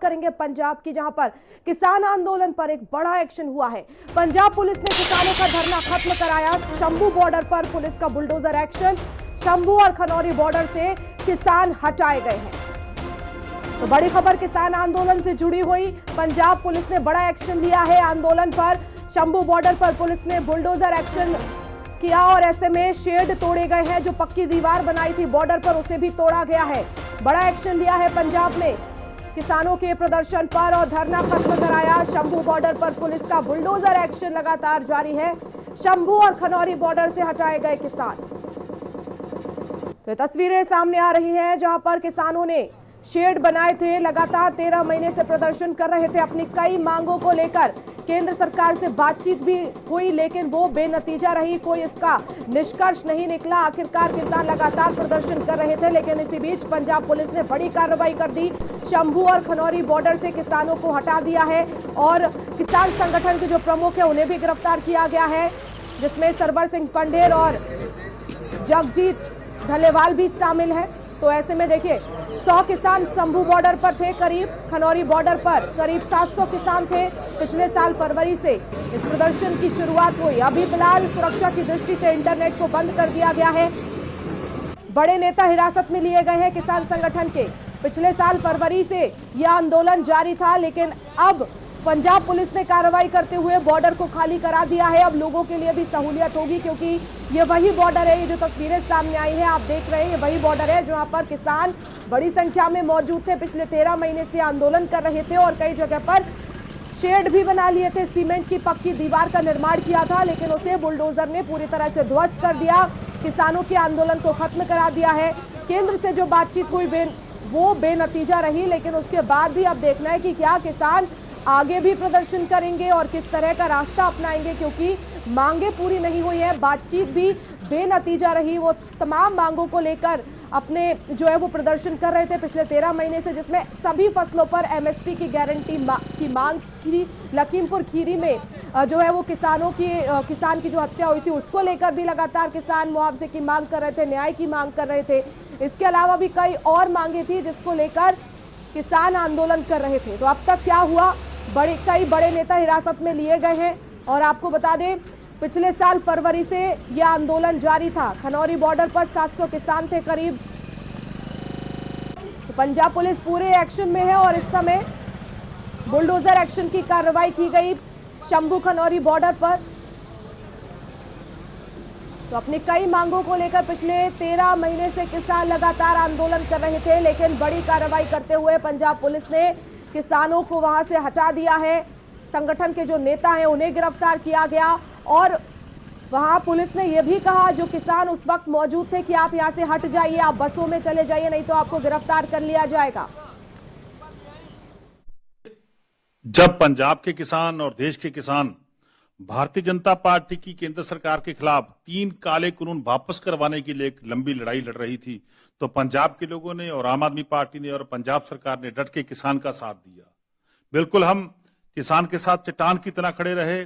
करेंगे पंजाब की, जहां पर किसान आंदोलन पर एक बड़ा एक्शन हुआ है। पंजाब पुलिस ने किसानों का धरना खत्म कराया। शंभू बॉर्डर पर पुलिस का बुलडोजर एक्शन। शंभू और खनौरी बॉर्डर से किसान हटाए गए हैं। तो बड़ी खबर किसान आंदोलन से जुड़ी हुई। पंजाब पुलिस ने बड़ा एक्शन लिया है आंदोलन पर। शंभू बॉर्डर पर पुलिस ने बुलडोजर एक्शन किया और ऐसे में शेड तोड़े गए हैं। जो पक्की दीवार बनाई थी बॉर्डर पर उसे भी तोड़ा गया है। बड़ा एक्शन लिया है पंजाब ने किसानों के प्रदर्शन पर और धरना खत्म कराया। शंभू बॉर्डर पर पुलिस का बुलडोजर एक्शन लगातार जारी है। शंभू और खनौरी बॉर्डर से हटाए गए किसान। तो ये तस्वीरें सामने आ रही हैं जहां पर किसानों ने शेड बनाए थे। लगातार 13 महीने से प्रदर्शन कर रहे थे अपनी कई मांगों को लेकर। केंद्र सरकार से बातचीत भी हुई लेकिन वो बेनतीजा रही। कोई इसका निष्कर्ष नहीं निकला। आखिरकार किसान लगातार प्रदर्शन कर रहे थे लेकिन इसी बीच पंजाब पुलिस ने बड़ी कार्रवाई कर दी। शंभू और खनौरी बॉर्डर से किसानों को हटा दिया है और किसान संगठन के जो प्रमुख है उन्हें भी गिरफ्तार किया गया है, जिसमें सरवर सिंह पंडेर और जगजीत धलेवाल भी शामिल है। तो ऐसे में देखिए 100 किसान शंभू बॉर्डर पर थे, करीब खनौरी बॉर्डर पर करीब 700 किसान थे। पिछले साल फरवरी से इस प्रदर्शन की शुरुआत हुई। अभी फिलहाल सुरक्षा की दृष्टि से इंटरनेट को बंद कर दिया गया है। बड़े नेता हिरासत में लिए गए हैं किसान संगठन के। पिछले साल फरवरी से यह आंदोलन जारी था लेकिन अब पंजाब पुलिस ने कार्रवाई करते हुए बॉर्डर को खाली करा दिया है। अब लोगों के लिए भी सहूलियत होगी क्योंकि ये वही बॉर्डर है। ये जो तस्वीरें सामने आई हैं आप देख रहे हैं, ये वही बॉर्डर है जहां पर किसान बड़ी संख्या में मौजूद थे। पिछले 13 महीने से आंदोलन कर रहे थे और कई जगह पर शेड भी बना लिए थे। सीमेंट की पक्की दीवार का निर्माण किया था लेकिन उसे बुलडोजर ने पूरी तरह से ध्वस्त कर दिया। किसानों के आंदोलन को खत्म करा दिया है। केंद्र से जो बातचीत हुई वो बेनतीजा रही लेकिन उसके बाद भी अब देखना है कि क्या किसान आगे भी प्रदर्शन करेंगे और किस तरह का रास्ता अपनाएंगे, क्योंकि मांगे पूरी नहीं हुई है। बातचीत भी बेनतीजा रही। वो तमाम मांगों को लेकर अपने जो है वो प्रदर्शन कर रहे थे पिछले 13 महीने से, जिसमें सभी फसलों पर एमएसपी की गारंटी की मांग की। लखीमपुर खीरी में जो है वो किसान की जो हत्या हुई थी उसको लेकर भी लगातार किसान मुआवजे की मांग कर रहे थे, न्याय की मांग कर रहे थे। इसके अलावा भी कई और मांगे थी जिसको लेकर किसान आंदोलन कर रहे थे। तो अब तक क्या हुआ, कई बड़े नेता हिरासत में लिए गए हैं और आपको बता दें पिछले साल फरवरी से यह आंदोलन जारी था। खनौरी बॉर्डर पर 700 किसान थे करीब। तो पंजाब पुलिस पूरे एक्शन में है और इस समय बुलडोजर एक्शन की कार्रवाई की गई शंभू खनौरी बॉर्डर पर। तो अपनी कई मांगों को लेकर पिछले 13 महीने से किसान लगातार आंदोलन कर रहे थे लेकिन बड़ी कार्रवाई करते हुए पंजाब पुलिस ने किसानों को वहां से हटा दिया है। संगठन के जो नेता हैं उन्हें गिरफ्तार किया गया और वहां पुलिस ने यह भी कहा जो किसान उस वक्त मौजूद थे कि आप यहां से हट जाइए, आप बसों में चले जाइए, नहीं तो आपको गिरफ्तार कर लिया जाएगा। जब पंजाब के किसान और देश के किसान भारतीय जनता पार्टी की केंद्र सरकार के खिलाफ 3 काले कानून वापस करवाने के लिए एक लंबी लड़ाई लड़ रही थी तो पंजाब के लोगों ने और आम आदमी पार्टी ने और पंजाब सरकार ने डट के किसान का साथ दिया। बिल्कुल हम किसान के साथ चट्टान की तरह खड़े रहे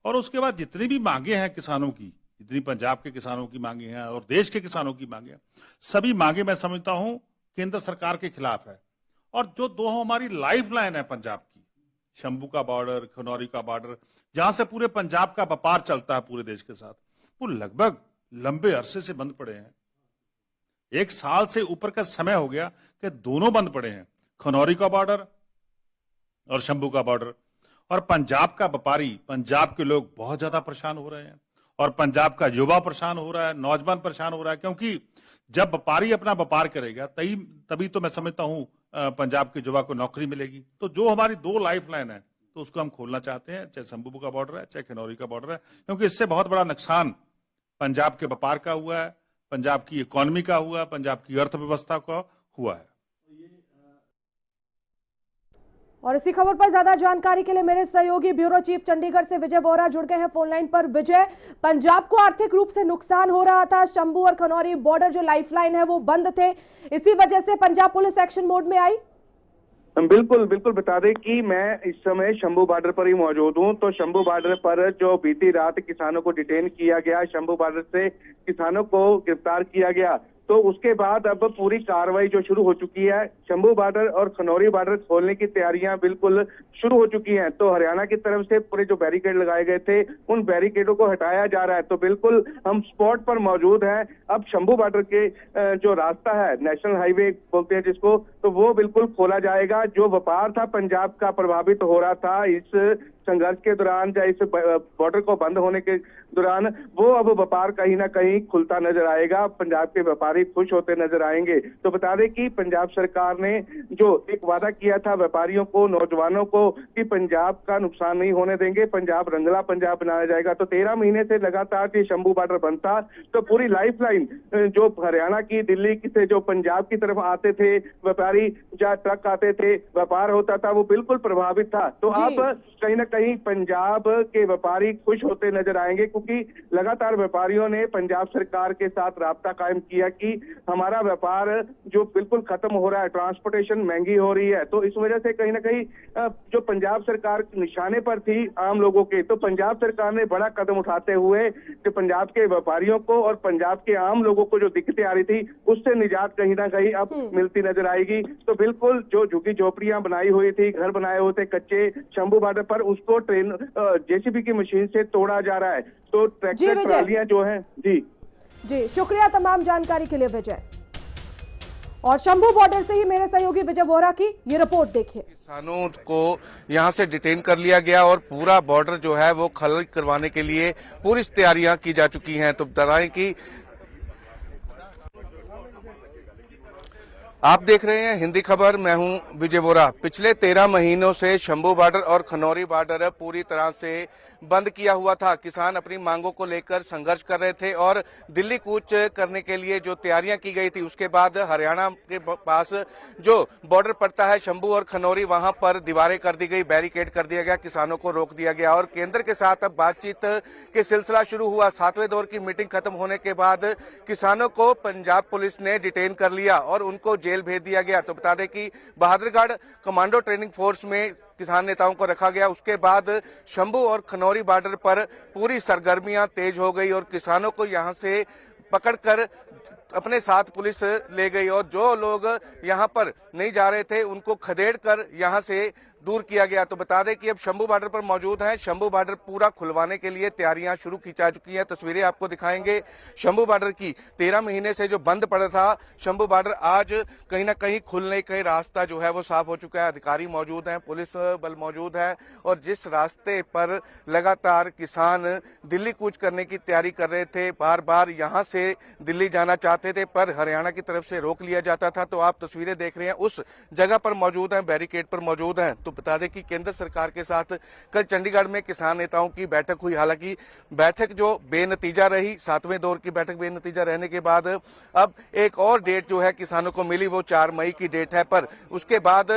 और उसके बाद जितनी भी मांगे हैं किसानों की, जितनी पंजाब के किसानों की मांगे हैं और देश के किसानों की मांगे हैं, सभी मांगे मैं समझता हूं केंद्र सरकार के खिलाफ है। और जो दो हमारी लाइफ लाइन है पंजाब की, शंभू का बॉर्डर, खनौरी का बॉर्डर, जहां से पूरे पंजाब का व्यापार चलता है पूरे देश के साथ, वो लगभग लंबे अरसे से बंद पड़े हैं। 1 साल से ऊपर का समय हो गया कि दोनों बंद पड़े हैं, खनौरी का बॉर्डर और शंभू का बॉर्डर। और पंजाब का व्यापारी, पंजाब के लोग बहुत ज्यादा परेशान हो रहे हैं और पंजाब का युवा परेशान हो रहा है, नौजवान परेशान हो रहा है, क्योंकि जब व्यापारी अपना व्यापार करेगा तभी तो मैं समझता हूं पंजाब के युवा को नौकरी मिलेगी। तो जो हमारी 2 लाइफ लाइन है तो उसको हम खोलना चाहते हैं, चाहे शंभू का बॉर्डर है चाहे खनौरी का बॉर्डर है, क्योंकि इससे बहुत बड़ा नुकसान पंजाब के व्यापार का हुआ है, पंजाब की इकोनॉमी का हुआ है, पंजाब की अर्थव्यवस्था का हुआ है। और इसी खबर पर ज्यादा जानकारी के लिए मेरे सहयोगी ब्यूरो चीफ चंडीगढ़ से विजय वोरा जुड़ गए हैं फोन लाइन पर। विजय, पंजाब को आर्थिक रूप से नुकसान हो रहा था, शंभू और खनौरी बॉर्डर जो लाइफलाइन है वो बंद थे, इसी वजह से पंजाब पुलिस एक्शन मोड में आई। बिल्कुल बिल्कुल, बता दें कि मैं इस समय शंभू बॉर्डर पर ही मौजूद हूं। तो शंभू बॉर्डर पर जो बीती रात किसानों को डिटेन किया गया, शंभू बॉर्डर से किसानों को गिरफ्तार किया गया, तो उसके बाद अब पूरी कार्रवाई जो शुरू हो चुकी है, शंभू बॉर्डर और खनौरी बॉर्डर खोलने की तैयारियां बिल्कुल शुरू हो चुकी हैं। तो हरियाणा की तरफ से पूरे जो बैरिकेड लगाए गए थे, उन बैरिकेडों को हटाया जा रहा है। तो बिल्कुल हम स्पॉट पर मौजूद हैं। अब शंभू बॉर्डर के जो रास्ता है, नेशनल हाईवे बोलते हैं जिसको, तो वो बिल्कुल खोला जाएगा। जो व्यापार था पंजाब का प्रभावित हो रहा था इस संघर्ष के दौरान या इस बॉर्डर को बंद होने के दौरान, वो अब व्यापार कहीं ना कहीं खुलता नजर आएगा। पंजाब के व्यापारी खुश होते नजर आएंगे। तो बता दें कि पंजाब सरकार ने जो एक वादा किया था व्यापारियों को, नौजवानों को, कि पंजाब का नुकसान नहीं होने देंगे, पंजाब रंगला पंजाब बनाया जाएगा। तो 13 महीने से लगातार ये शंभू बॉर्डर बनता, तो पूरी लाइफ लाइन जो हरियाणा की, दिल्ली की से जो पंजाब की तरफ आते थे व्यापारी, जहाँ ट्रक आते थे, व्यापार होता था, वो बिल्कुल प्रभावित था। तो अब कहीं ना कहीं पंजाब के व्यापारी खुश होते नजर आएंगे, क्योंकि लगातार व्यापारियों ने पंजाब सरकार के साथ राब्ता कायम किया कि हमारा व्यापार जो बिल्कुल खत्म हो रहा है, ट्रांसपोर्टेशन महंगी हो रही है। तो इस वजह से कहीं ना कहीं जो पंजाब सरकार निशाने पर थी आम लोगों के, तो पंजाब सरकार ने बड़ा कदम उठाते हुए जो पंजाब के व्यापारियों को और पंजाब के आम लोगों को जो दिक्कतें आ रही थी, उससे निजात कहीं ना कहीं अब मिलती नजर आएगी। तो बिल्कुल जो झुग्गी झोपड़ियां बनाई हुई थी, घर बनाए हुए थे कच्चे शंभू बॉर्डर पर, उसको ट्रेन जेसीबी की मशीन से तोड़ा जा रहा है। तो ट्रैक्टर ट्रालियां जो हैं जी शुक्रिया तमाम जानकारी के लिए विजय। और शंभू बॉर्डर से ही मेरे सहयोगी विजय वोरा की ये रिपोर्ट देखिए। किसानों को यहां से डिटेन कर लिया गया और पूरा बॉर्डर जो है वो खाली करवाने के लिए पूरी तैयारियां की जा चुकी हैं। तो बताएं कि आप देख रहे हैं हिंदी खबर, मैं हूं विजय वोरा। पिछले 13 महीनों से शंभू बॉर्डर और खनौरी बॉर्डर पूरी तरह से बंद किया हुआ था। किसान अपनी मांगों को लेकर संघर्ष कर रहे थे और दिल्ली कूच करने के लिए जो तैयारियां की गई थी, उसके बाद हरियाणा के पास जो बॉर्डर पड़ता है शंभू और खनौरी, वहां पर दीवारें कर दी गई, बैरिकेड कर दिया गया, किसानों को रोक दिया गया और केंद्र के साथ अब बातचीत के सिलसिला शुरू हुआ। 7वें दौर की मीटिंग खत्म होने के बाद किसानों को पंजाब पुलिस ने डिटेन कर लिया और उनको जेल भेज दिया गया। तो बता दें कि बहादुरगढ़ कमांडो ट्रेनिंग फोर्स में किसान नेताओं को रखा गया। उसके बाद शंभू और खनौरी बॉर्डर पर पूरी सरगर्मियां तेज हो गई और किसानों को यहां से पकड़कर अपने साथ पुलिस ले गई और जो लोग यहां पर नहीं जा रहे थे उनको खदेड़ कर यहां से दूर किया गया। तो बता दें कि अब शंभू बॉर्डर पर मौजूद हैं। शंभू बॉर्डर पूरा खुलवाने के लिए तैयारियां शुरू की जा चुकी हैं। तस्वीरें आपको दिखाएंगे शंभू बॉर्डर की। 13 महीने से जो बंद पड़ा था शंभू बॉर्डर, आज कहीं ना कहीं खुलने का रास्ता जो है वो साफ हो चुका है। अधिकारी मौजूद हैं, पुलिस बल मौजूद है और जिस रास्ते पर लगातार किसान दिल्ली कूच करने की तैयारी कर रहे थे, बार बार यहां से दिल्ली जाना चाहते थे पर हरियाणा की तरफ से रोक लिया जाता था। तो आप तस्वीरें देख रहे हैं, उस जगह पर मौजूद हैं, बैरिकेड पर मौजूद हैं। तो बता दें कि केंद्र सरकार के साथ कल चंडीगढ़ में किसान नेताओं की बैठक हुई। हालांकि बैठक जो बेनतीजा रही, 7वें दौर की बैठक बेनतीजा रहने के बाद अब एक और डेट जो है किसानों को मिली, वो 4 मई की डेट है। पर उसके बाद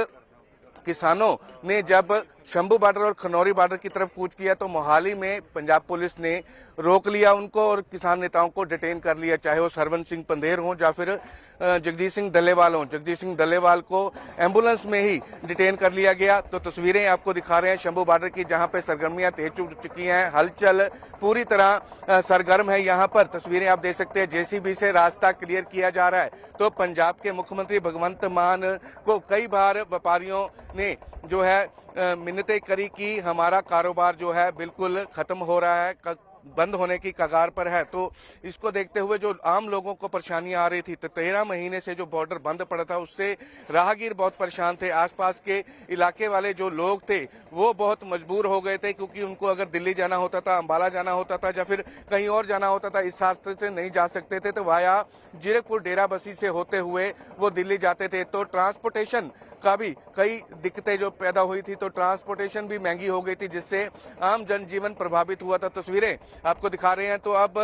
किसानों ने जब शंभू बॉर्डर और खनौरी बॉर्डर की तरफ कूच किया तो मोहाली में पंजाब पुलिस ने रोक लिया उनको और किसान नेताओं को डिटेन कर लिया, चाहे वो सरवन सिंह पंधेर हों या फिर जगजीत सिंह डल्लेवाल हों। जगजीत सिंह डल्लेवाल को एम्बुलेंस में ही डिटेन कर लिया गया। तो तस्वीरें आपको दिखा रहे हैं शंभू बॉर्डर की, जहां पे सरगर्मियां तेज हो चुकी हैं, हलचल पूरी तरह सरगर्म है। यहाँ पर तस्वीरें आप देख सकते हैं, जेसीबी से रास्ता क्लियर किया जा रहा है। तो पंजाब के मुख्यमंत्री भगवंत मान को कई बार व्यापारियों ने जो है मिन्नतें करी कि हमारा कारोबार जो है बिल्कुल खत्म हो रहा है, बंद होने की कगार पर है। तो इसको देखते हुए जो आम लोगों को परेशानियां आ रही थी, तो 13 महीने से जो बॉर्डर बंद पड़ा था उससे राहगीर बहुत परेशान थे। आसपास के इलाके वाले जो लोग थे वो बहुत मजबूर हो गए थे, क्योंकि उनको अगर दिल्ली जाना होता था, अंबाला जाना होता था या फिर कहीं और जाना होता था, इस रास्ते से नहीं जा सकते थे। तो वाया जीरकपुर डेराबस्सी से होते हुए वो दिल्ली जाते थे। तो ट्रांसपोर्टेशन का भी कई दिक्कतें जो पैदा हुई थी, तो ट्रांसपोर्टेशन भी महंगी हो गई थी, जिससे आम जनजीवन प्रभावित हुआ था। तस्वीरें आपको दिखा रहे हैं। तो अब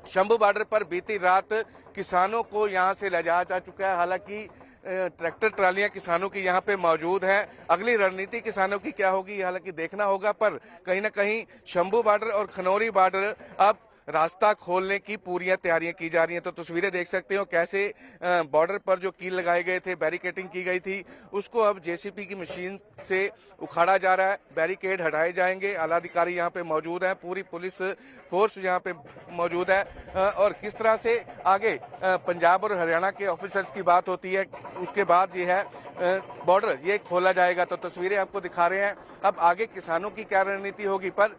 शंभू बॉर्डर पर बीती रात किसानों को यहां से ले जाया जा चुका है। हालांकि ट्रैक्टर ट्रालियां किसानों की यहां पे मौजूद हैं। अगली रणनीति किसानों की क्या होगी हालांकि देखना होगा, पर कहीं ना कहीं शंभू बॉर्डर और खनौरी बॉर्डर अब रास्ता खोलने की पूरी तैयारियां की जा रही हैं। तो तस्वीरें देख सकते हो कैसे बॉर्डर पर जो कील लगाए गए थे, बैरिकेडिंग की गई थी, उसको अब जेसीबी की मशीन से उखाड़ा जा रहा है। बैरिकेड हटाए जाएंगे। आला अधिकारी यहाँ पे मौजूद हैं, पूरी पुलिस फोर्स यहाँ पे मौजूद है। और किस तरह से आगे पंजाब और हरियाणा के ऑफिसर्स की बात होती है, उसके बाद ये है बॉर्डर ये खोला जाएगा। तो तस्वीरें आपको दिखा रहे हैं। अब आगे किसानों की क्या रणनीति होगी, पर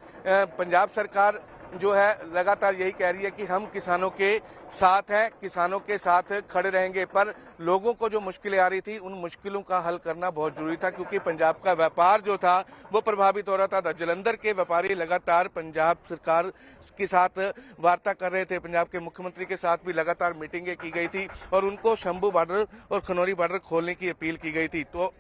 पंजाब सरकार जो है लगातार यही कह रही है कि हम किसानों के साथ हैं, किसानों के साथ खड़े रहेंगे। पर लोगों को जो मुश्किलें आ रही थी, उन मुश्किलों का हल करना बहुत जरूरी था, क्योंकि पंजाब का व्यापार जो था वो प्रभावित हो रहा था। जलंधर के व्यापारी लगातार पंजाब सरकार के साथ वार्ता कर रहे थे, पंजाब के मुख्यमंत्री के साथ भी लगातार मीटिंगें की गई थी और उनको शंभू बॉर्डर और खनौरी बॉर्डर खोलने की अपील की गई थी। तो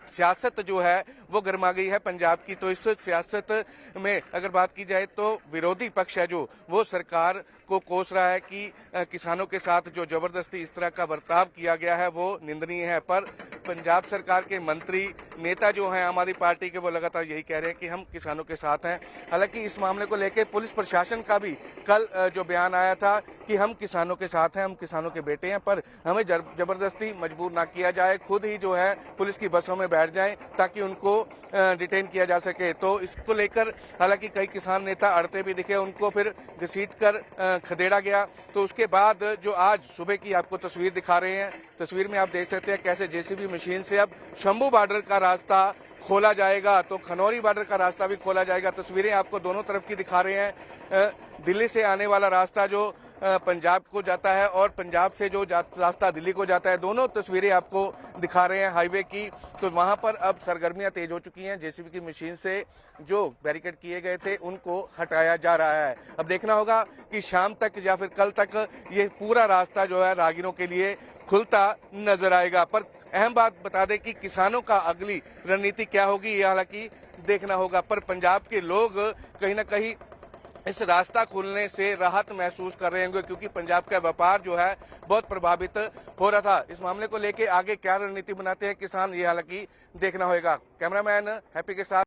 सियासत जो है वो गर्मा गई है पंजाब की। तो इस सियासत में अगर बात की जाए तो विरोधी पक्ष है जो वो सरकार को कोस रहा है कि किसानों के साथ जो जबरदस्ती इस तरह का बर्ताव किया गया है वो निंदनीय है। पर पंजाब सरकार के मंत्री नेता जो हैं आम आदमी पार्टी के, वो लगातार यही कह रहे हैं कि हम किसानों के साथ हैं। हालांकि इस मामले को लेकर पुलिस प्रशासन का भी कल जो बयान आया था कि हम किसानों के साथ हैं, हम किसानों के बेटे हैं, पर हमें जबरदस्ती मजबूर ना किया जाए, खुद ही जो है पुलिस की बसों में बैठ जाएं ताकि उनको डिटेन किया जा सके। तो इसको लेकर हालांकि कई किसान नेता अड़ते भी दिखे, उनको फिर घसीट कर खदेड़ा गया। तो उसके बाद जो आज सुबह की आपको तस्वीर दिखा रहे हैं, तस्वीर में आप देख सकते हैं कैसे जेसीबी मशीन से अब शंभू बॉर्डर का रास्ता खोला जाएगा, तो खनौरी बॉर्डर का रास्ता भी खोला जाएगा। तस्वीरें आपको दोनों तरफ की दिखा रहे हैं। दिल्ली से आने वाला रास्ता जो पंजाब को जाता है और पंजाब से जो रास्ता दिल्ली को जाता है, दोनों तस्वीरें आपको दिखा रहे हैं हाईवे की। तो वहां पर अब सरगर्मियां तेज हो चुकी हैं। जेसीबी की मशीन से जो बैरिकेड किए गए थे उनको हटाया जा रहा है। अब देखना होगा कि शाम तक या फिर कल तक ये पूरा रास्ता जो है राहगीरों के लिए खुलता नजर आएगा। पर अहम बात बता दें कि किसानों का अगली रणनीति क्या होगी, ये हालांकि देखना होगा। पर पंजाब के लोग कहीं ना कहीं इस रास्ता खुलने से राहत महसूस कर रहे होंगे, क्योंकि पंजाब का व्यापार जो है बहुत प्रभावित हो रहा था। इस मामले को लेके आगे क्या रणनीति बनाते हैं किसान, ये हालांकि देखना होगा। कैमरामैन हैप्पी के साथ